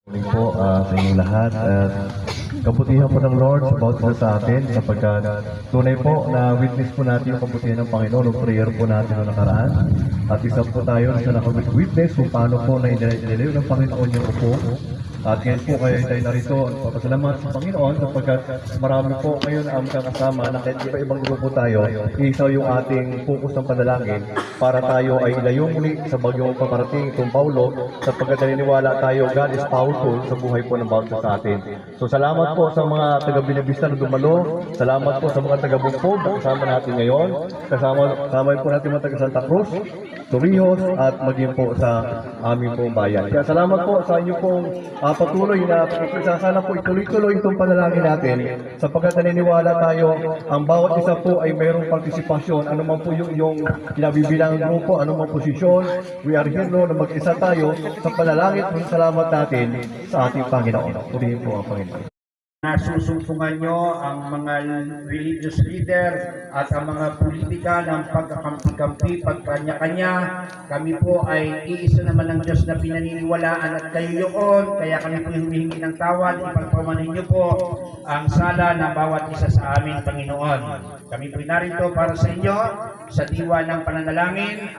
Morning po sa inyong lahat at kabutihan po ng Lord sa bawat isa sa atin sapagkat tunay po na witness po natin yung kabutihan ng Panginoon ng prayer po natin noong nakaraan at isa po tayo sa naka-witness kung paano po na inilayo ng Panginoon yung upo at ngayon po kayo tayo narito papasalamat sa Panginoon sapagkat marami po ngayon ang kakasama na kahit iba-ibang grupo tayo isaw yung ating focus ng panalangin para tayo ay ilayo muli sa bagyong paparating itong Paulo sapagkat naniniwala tayo God is powerful sa buhay po ng bawat isa sa atin. So salamat po sa mga taga-Binabista na dumalo, salamat po sa mga taga-Bugpog na kasama natin ngayon, kasama po natin mga taga-Santa Cruz, Torrijos at maging po sa aming pong bayan. Kaya salamat po sa inyo pong patuloy na sana po ituloy-tuloy itong panalangin natin sapagkat naniniwala tayo ang bawat isa po ay mayroong partisipasyon anuman po yung kinabibilang grupo, anumang posisyon. We are here no, na mag-isa tayo sa panalangin at salamat natin sa ating Panginoon. Purihin po ang Panginoon. Nasusumpungan nyo ang mga religious leader at ang mga politika ng pagkakampi-kampi, pagkanya-kanya. Kami po ay iisa naman ng Diyos na pinaniniwalaan at kayo yun. Kaya kami po humihingi ng tawad. Ipagpamanin nyo po ang sala ng bawat isa sa amin, Panginoon. Kami po narito para sa inyo sa diwa ng pananalangin.